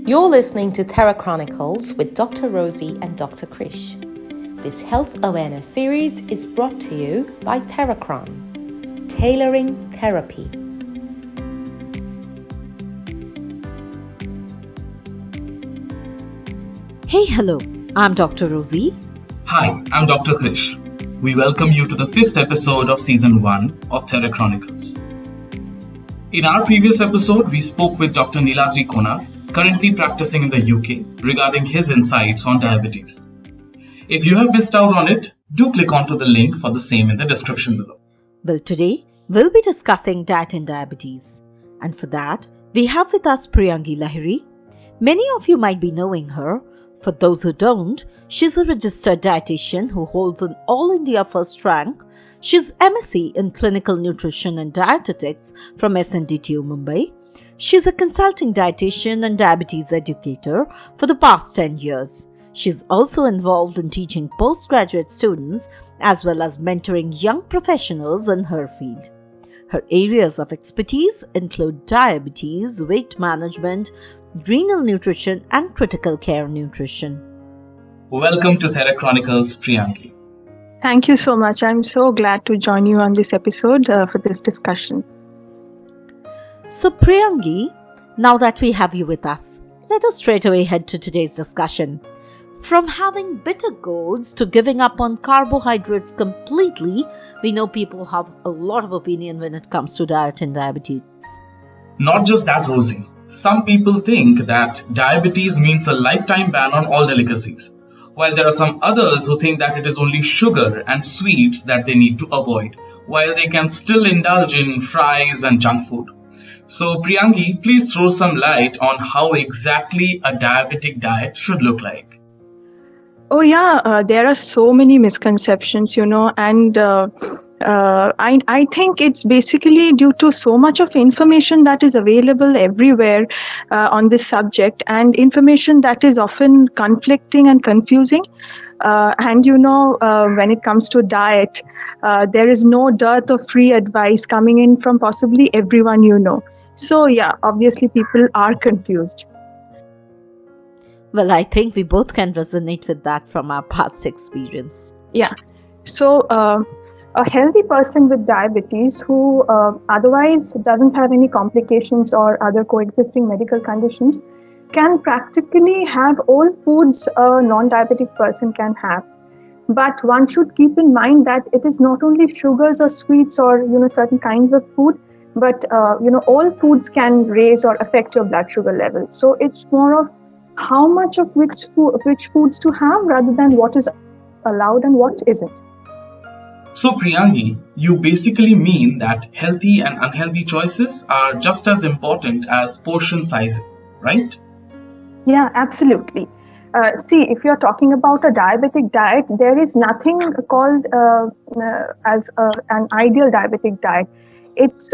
You're listening to Therachronicles with Dr. Rosy and Dr. Krish. This health awareness series is brought to you by Therachron, tailoring therapy. Hey, hello, I'm Dr. Rosy. Hi, I'm Dr. Krish. We welcome you to the 5th episode of Season 1 of Therachronicles. In our previous episode, we spoke with Dr. Neeladri Konar, currently practicing in the UK, regarding his insights on diabetes. If you have missed out on it, do click onto the link for the same in the description below. Well, today we'll be discussing diet and diabetes. And for that, we have with us Priyangee Lahiry. Many of you might be knowing her. For those who don't, she's a registered dietitian who holds an All India first rank. She's MSc in Clinical Nutrition and Dietetics from SNDTU Mumbai. She's a consulting dietitian and diabetes educator for the past 10 years. She's also involved in teaching postgraduate students as well as mentoring young professionals in her field. Her areas of expertise include diabetes, weight management, renal nutrition, and critical care nutrition. Welcome to Therachronicles, Priyangee. Thank you so much. I'm so glad to join you on this episode for this discussion. So Priyangee, now that we have you with us, let us straight away head to today's discussion. From having bitter gourds to giving up on carbohydrates completely, we know people have a lot of opinion when it comes to diet and diabetes. Not just that, Rosie. Some people think that diabetes means a lifetime ban on all delicacies, while there are some others who think that it is only sugar and sweets that they need to avoid, while they can still indulge in fries and junk food. So Priyangee, please throw some light on how exactly a diabetic diet should look like. Oh yeah, there are so many misconceptions, and I think it's basically due to so much of information that is available everywhere on this subject, and information that is often conflicting and confusing. When it comes to diet, there is no dearth of free advice coming in from possibly everyone you know. So yeah, obviously people are confused. Well, I think we both can resonate with that from our past experience. Yeah. So a healthy person with diabetes who otherwise doesn't have any complications or other coexisting medical conditions can practically have all foods a non-diabetic person can have. But one should keep in mind that it is not only sugars or sweets or certain kinds of food, but all foods can raise or affect your blood sugar level. So it's more of how much of which foods to have rather than what is allowed and what isn't. So Priyangee, you basically mean that healthy and unhealthy choices are just as important as portion sizes, right? Yeah, absolutely. See, if you're talking about a diabetic diet, there is nothing called as an ideal diabetic diet. It's,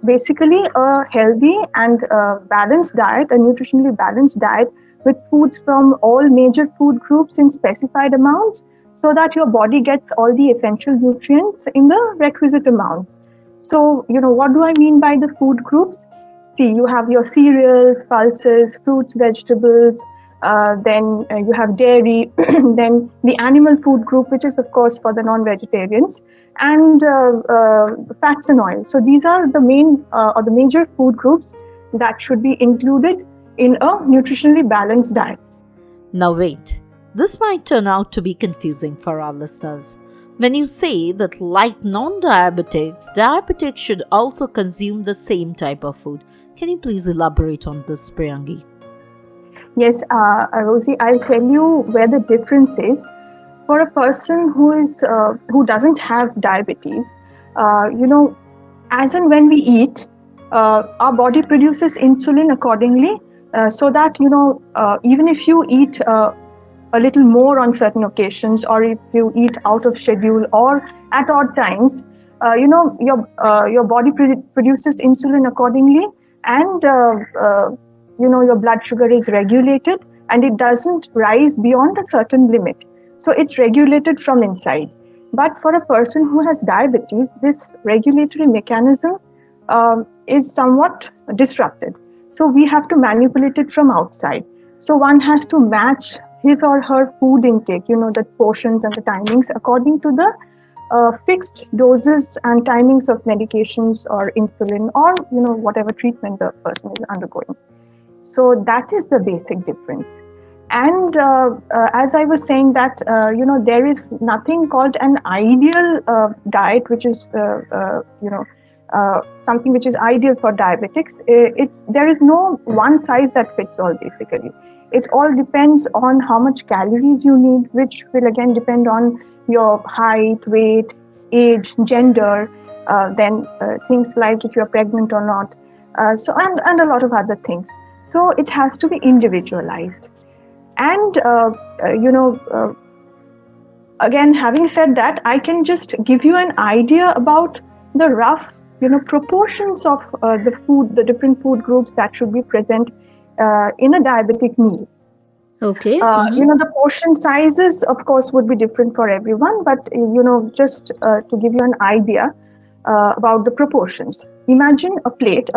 basically a healthy and balanced diet, a nutritionally balanced diet with foods from all major food groups in specified amounts so that your body gets all the essential nutrients in the requisite amounts. So, what do I mean by the food groups? See, you have your cereals, pulses, fruits, vegetables, then you have dairy, then the animal food group, which is of course for the non-vegetarians, and fats and oils. So these are the main or the major food groups that should be included in a nutritionally balanced diet. Now wait, this might turn out to be confusing for our listeners. When you say that like non-diabetics, diabetics should also consume the same type of food, can you please elaborate on this, Priyangee? Yes, Rosie, I'll tell you where the difference is. For a person who doesn't have diabetes, as and when we eat, our body produces insulin accordingly, so that even if you eat a little more on certain occasions, or if you eat out of schedule or at odd times, your body produces insulin accordingly, and your blood sugar is regulated, and it doesn't rise beyond a certain limit. So it's regulated from inside. But for a person who has diabetes, this regulatory mechanism is somewhat disrupted. So we have to manipulate it from outside. So one has to match his or her food intake, the portions and the timings according to the fixed doses and timings of medications or insulin or, whatever treatment the person is undergoing. So that is the basic difference. And as I was saying that, there is nothing called an ideal diet, which is, something which is ideal for diabetics. There is no one size that fits all, basically. It all depends on how much calories you need, which will again depend on your height, weight, age, gender, then things like if you're pregnant or not, and a lot of other things. So it has to be individualized. And, again, having said that, I can just give you an idea about the rough, proportions of the food, the different food groups that should be present in a diabetic meal. Okay. The portion sizes, of course, would be different for everyone, but, just to give you an idea about the proportions. Imagine a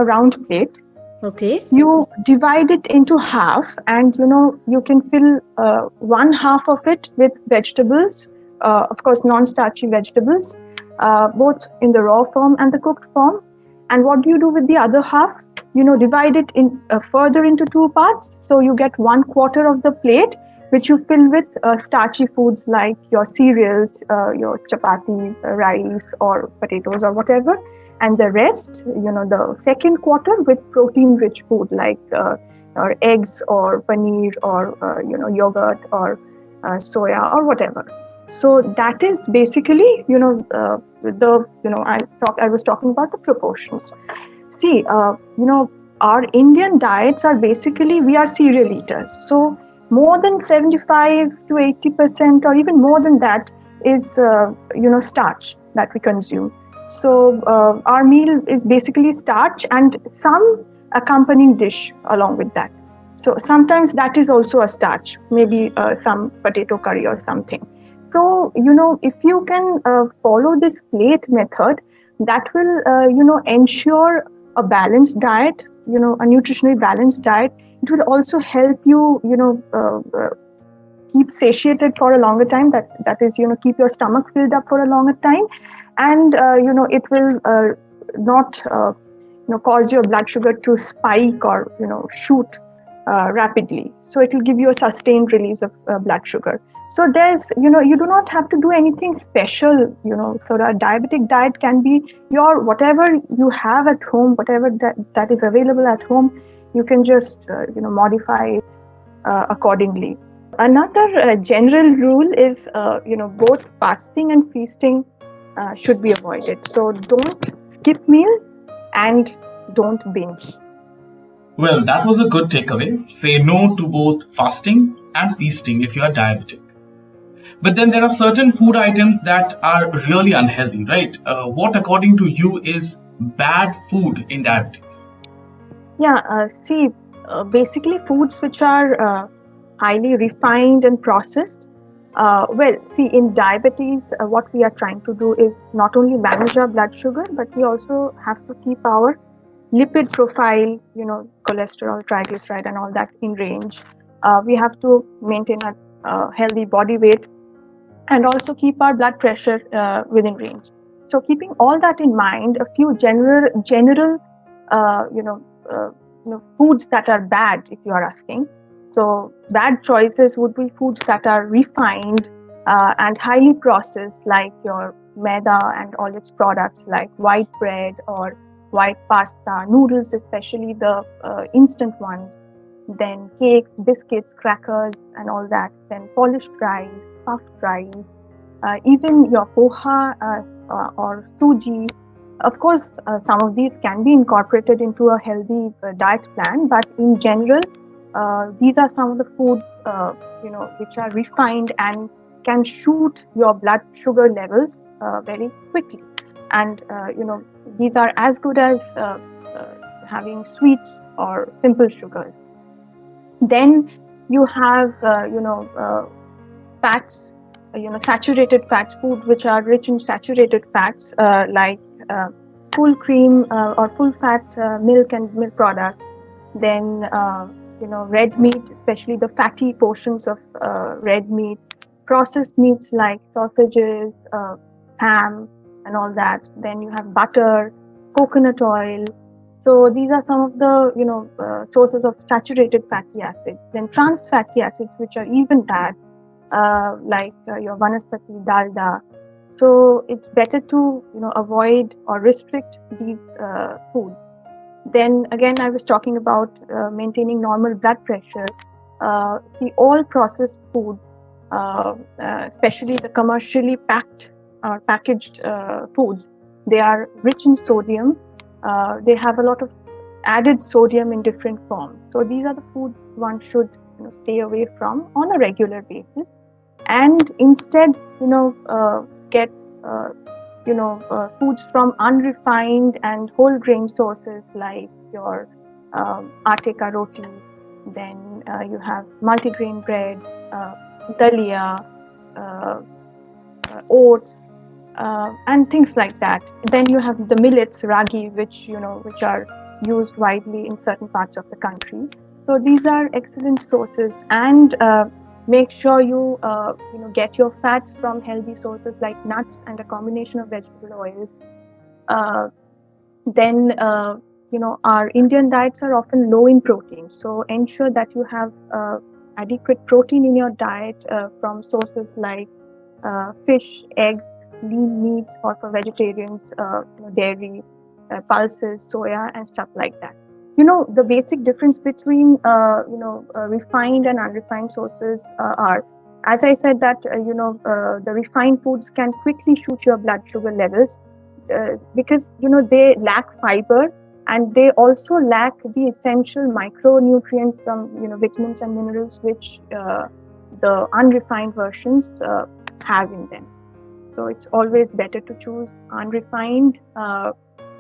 round plate. Okay. You divide it into half, and you can fill one half of it with vegetables, of course non-starchy vegetables, both in the raw form and the cooked form. And what do you do with the other half? Divide it in further into two parts, so you get 1/4 of the plate, which you fill with starchy foods like your cereals, your chapati, rice or potatoes or whatever. And the rest, the second quarter with protein-rich food like or eggs or paneer or yogurt or soya or whatever. So that is basically I was talking about the proportions. See, our Indian diets are basically, we are cereal eaters. So more than 75 to 80% or even more than that is starch that we consume. So our meal is basically starch and some accompanying dish along with that. So sometimes that is also a starch, maybe some potato curry or something. So, if you can follow this plate method, that will, ensure a balanced diet, a nutritionally balanced diet. It will also help you, keep satiated for a longer time. That is, keep your stomach filled up for a longer time. And, it will not, cause your blood sugar to spike or, shoot rapidly. So it will give you a sustained release of blood sugar. So there's, you do not have to do anything special, so a diabetic diet can be your, whatever you have at home, whatever that is available at home, you can just, modify it accordingly. Another general rule is, both fasting and feasting should be avoided. So don't skip meals and don't binge. Well, that was a good takeaway. Say no to both fasting and feasting if you are diabetic. But then there are certain food items that are really unhealthy, right? What, according to you, is bad food in diabetes? Yeah, basically foods which are highly refined and processed. In diabetes, what we are trying to do is not only manage our blood sugar, but we also have to keep our lipid profile, cholesterol, triglyceride and all that in range. We have to maintain a healthy body weight and also keep our blood pressure within range. So keeping all that in mind, a few general foods that are bad, if you are asking. So bad choices would be foods that are refined and highly processed, like your maida and all its products, like white bread or white pasta, noodles, especially the instant ones, then cakes, biscuits, crackers and all that, then polished rice, puffed rice, even your poha or suji. Of course, some of these can be incorporated into a healthy diet plan, but in general, these are some of the foods, which are refined and can shoot your blood sugar levels very quickly. And, these are as good as having sweets or simple sugars. Then you have, fats, saturated fats, foods which are rich in saturated fats, like full cream or full fat milk and milk products, Then, red meat, especially the fatty portions of red meat, processed meats like sausages, ham, and all that. Then you have butter, coconut oil. So these are some of the sources of saturated fatty acids. Then trans fatty acids, which are even bad, like your vanaspati, dalda. So it's better to avoid or restrict these foods. Then again, I was talking about maintaining normal blood pressure. See, all processed foods, especially the commercially packed or packaged foods, they are rich in sodium. They have a lot of added sodium in different forms. So these are the foods one should stay away from on a regular basis, and instead get foods from unrefined and whole grain sources like your aate ka roti. Then you have multigrain bread, dalia, oats, and things like that. Then you have the millets, ragi, which are used widely in certain parts of the country. So these are excellent sources, and make sure you get your fats from healthy sources like nuts and a combination of vegetable oils. Then our Indian diets are often low in protein, so ensure that you have adequate protein in your diet from sources like fish, eggs, lean meats, or for vegetarians, dairy, pulses, soya, and stuff like that. The basic difference between refined and unrefined sources are, as I said, that the refined foods can quickly shoot your blood sugar levels because they lack fiber, and they also lack the essential micronutrients, some vitamins and minerals, which the unrefined versions have in them. So it's always better to choose unrefined,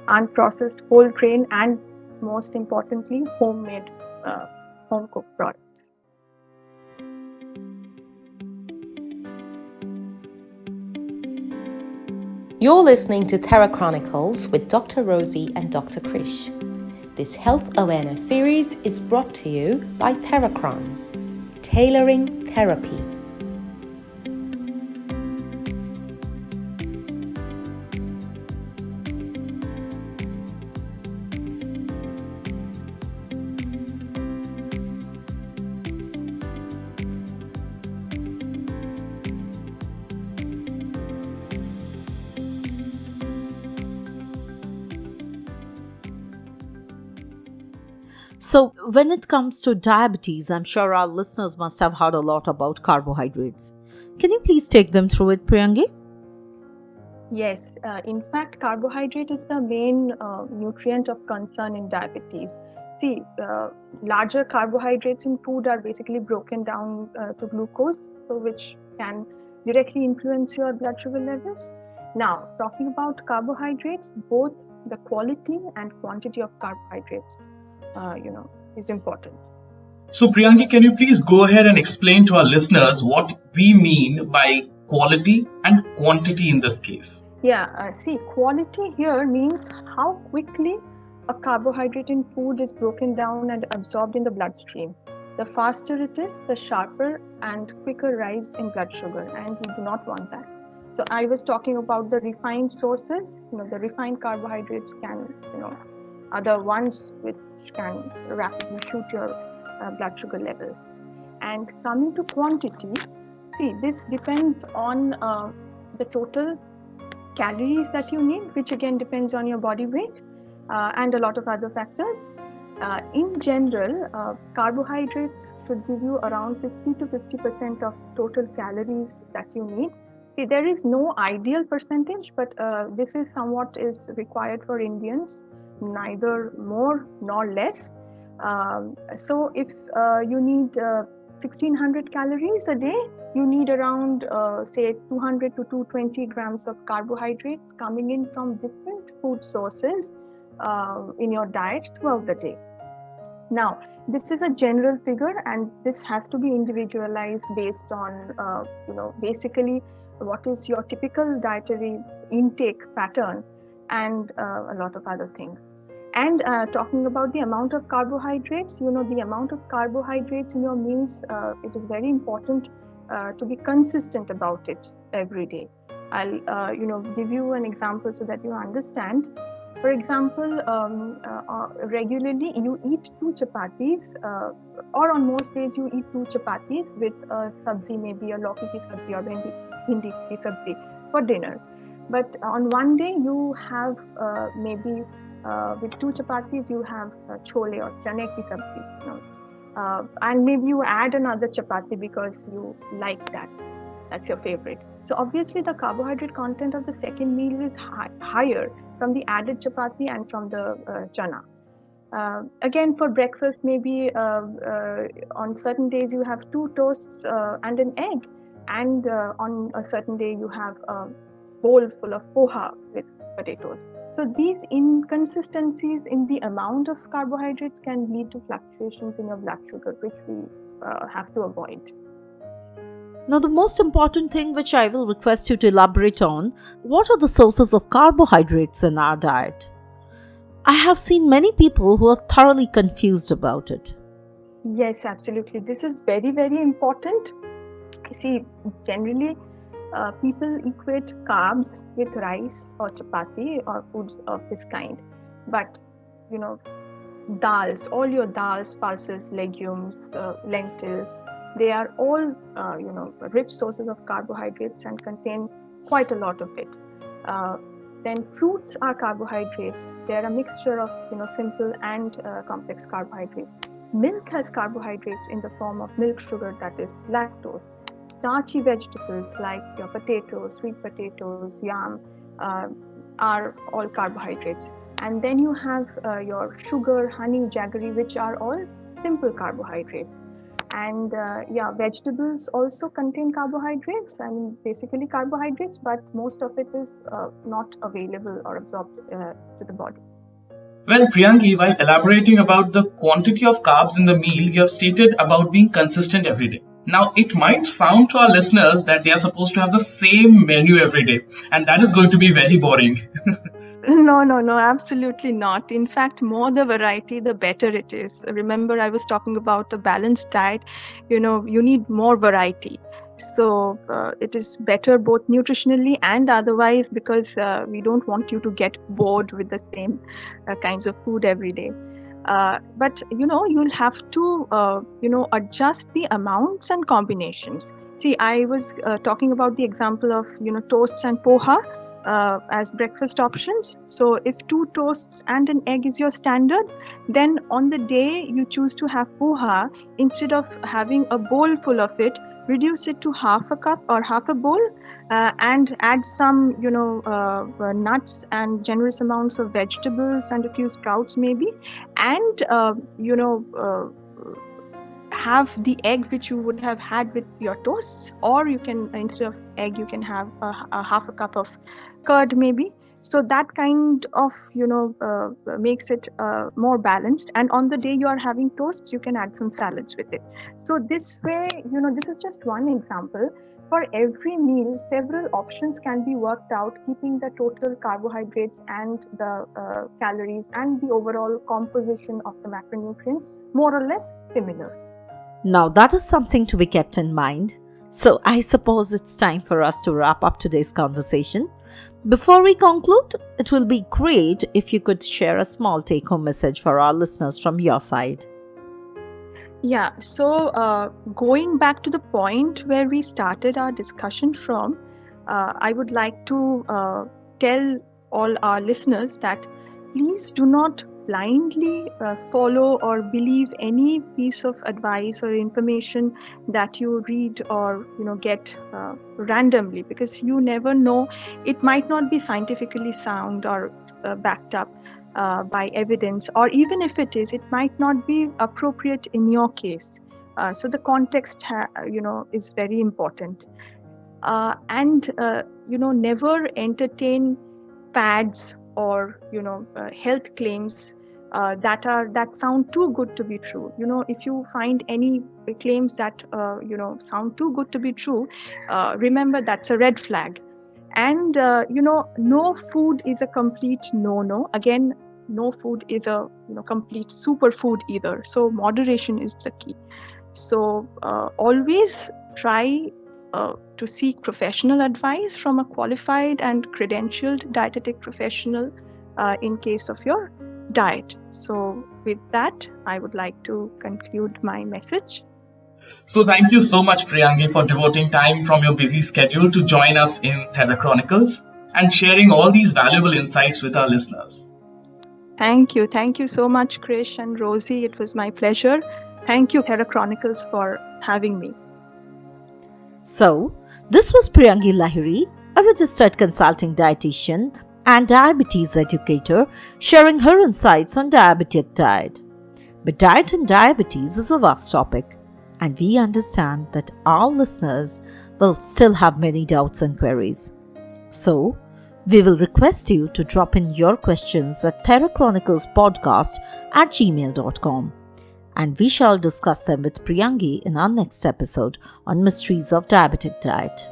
unprocessed whole grain, and most importantly, homemade, home cooked products. You're listening to Therachronicles with Dr. Rosy and Dr. Krish. This health awareness series is brought to you by Therachron, tailoring therapy. So, when it comes to diabetes, I'm sure our listeners must have heard a lot about carbohydrates. Can you please take them through it, Priyangee? Yes, in fact, carbohydrate is the main nutrient of concern in diabetes. See, larger carbohydrates in food are basically broken down to glucose, so which can directly influence your blood sugar levels. Now, talking about carbohydrates, both the quality and quantity of carbohydrates, is important. So, Priyanki, can you please go ahead and explain to our listeners what we mean by quality and quantity in this case? Yeah, see, quality here means how quickly a carbohydrate in food is broken down and absorbed in the bloodstream. The faster it is, the sharper and quicker rise in blood sugar, and we do not want that. So I was talking about the refined sources. The refined carbohydrates can, are the ones which can rapidly shoot your blood sugar levels. And coming to quantity, see, this depends on the total calories that you need, which again depends on your body weight and a lot of other factors. In general, carbohydrates should give you around 50 to 50% of total calories that you need. See, there is no ideal percentage, but this is somewhat is required for Indians, neither more nor less. So if you need 1600 calories a day, you need around say 200 to 220 grams of carbohydrates coming in from different food sources in your diet throughout the day. Now, this is a general figure, and this has to be individualized based on basically what is your typical dietary intake pattern and a lot of other things. And talking about the amount of carbohydrates, the amount of carbohydrates in your meals, it is very important to be consistent about it every day. I'll, give you an example so that you understand. For example, regularly you eat 2 chapatis, or on most days you eat 2 chapatis with a sabzi, maybe a lauki ki sabzi or hindi ki sabzi for dinner. But on one day you have maybe with 2 chapatis you have chole or chane ki sabzi, and maybe you add another chapati because you like that. That's your favorite. So obviously the carbohydrate content of the second meal is higher from the added chapati and from the chana. Again, for breakfast, maybe on certain days you have 2 toasts and an egg, and on a certain day you have a bowl full of poha with potatoes. So these inconsistencies in the amount of carbohydrates can lead to fluctuations in your blood sugar, which we have to avoid. Now, the most important thing which I will request you to elaborate on, what are the sources of carbohydrates in our diet? I have seen many people who are thoroughly confused about it. Yes, absolutely. This is very, very important. See, generally, people equate carbs with rice or chapati or foods of this kind. But, dals, all your dals, pulses, legumes, lentils, they are all, rich sources of carbohydrates and contain quite a lot of it. Then fruits are carbohydrates. They are a mixture of, simple and complex carbohydrates. Milk has carbohydrates in the form of milk sugar, that is lactose. Starchy vegetables like your potatoes, sweet potatoes, yam, are all carbohydrates. And then you have your sugar, honey, jaggery, which are all simple carbohydrates. And vegetables also contain carbohydrates. I mean, basically carbohydrates, but most of it is not available or absorbed to the body. Well, Priyangee, while elaborating about the quantity of carbs in the meal, you have stated about being consistent every day. Now, it might sound to our listeners that they are supposed to have the same menu every day, and that is going to be very boring. No, absolutely not. In fact, more the variety, the better it is. Remember, I was talking about a balanced diet. You need more variety. So it is better both nutritionally and otherwise, because we don't want you to get bored with the same kinds of food every day. But you'll have to adjust the amounts and combinations. See, I was talking about the example of toasts and poha as breakfast options. So if 2 toasts and an egg is your standard, then on the day you choose to have poha, instead of having a bowl full of it, reduce it to half a cup or half a bowl, and add some nuts and generous amounts of vegetables and a few sprouts maybe, and have the egg which you would have had with your toasts, or you can, instead of egg, you can have a half a cup of curd maybe. So that kind of makes it more balanced, and on the day you are having toasts, you can add some salads with it. So this way, this is just one example. For every meal, several options can be worked out, keeping the total carbohydrates and the calories and the overall composition of the macronutrients more or less similar. Now, that is something to be kept in mind. So, I suppose it's time for us to wrap up today's conversation. Before we conclude, it will be great if you could share a small take-home message for our listeners from your side. Yeah, so going back to the point where we started our discussion from, I would like to tell all our listeners that please do not blindly follow or believe any piece of advice or information that you read or get randomly, because you never know, it might not be scientifically sound or backed up by evidence, or even if it is, it might not be appropriate in your case. So the context is very important, and never entertain fads or health claims that sound too good to be true. If you find any claims that sound too good to be true, remember that's a red flag. And no food is a complete no. Again, no food is a complete superfood either. So moderation is the key. So always try to seek professional advice from a qualified and credentialed dietetic professional in case of your diet. So with that, I would like to conclude my message. So thank you so much, Priyangee, for devoting time from your busy schedule to join us in Therachronicles and sharing all these valuable insights with our listeners. Thank you. Thank you so much, Krish and Rosie. It was my pleasure. Thank you, Therachronicles, for having me. So, this was Priyangee Lahiry, a registered consulting dietitian and diabetes educator, sharing her insights on diabetic diet. But diet and diabetes is a vast topic, and we understand that our listeners will still have many doubts and queries. So, we will request you to drop in your questions at therachroniclespodcast@gmail.com, and we shall discuss them with Priyangee in our next episode on Mysteries of Diabetic Diet.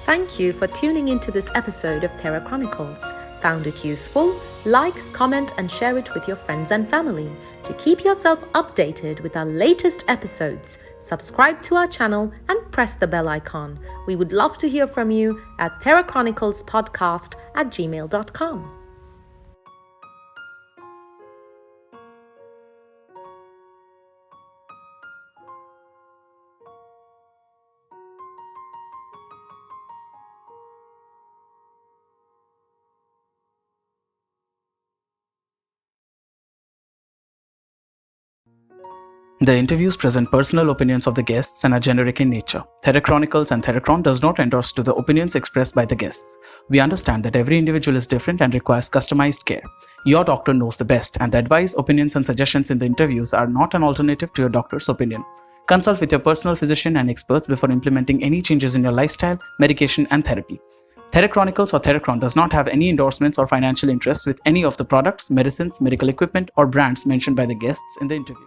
Thank you for tuning into this episode of Therachronicles. Found it useful? Like, comment, and share it with your friends and family. To keep yourself updated with our latest episodes, subscribe to our channel and press the bell icon. We would love to hear from you at therachroniclespodcast@gmail.com. The interviews present personal opinions of the guests and are generic in nature. Therachronicles and Therachron does not endorse to the opinions expressed by the guests. We understand that every individual is different and requires customized care. Your doctor knows the best, and the advice, opinions, and suggestions in the interviews are not an alternative to your doctor's opinion. Consult with your personal physician and experts before implementing any changes in your lifestyle, medication, and therapy. Therachronicles or Therachron does not have any endorsements or financial interests with any of the products, medicines, medical equipment, or brands mentioned by the guests in the interview.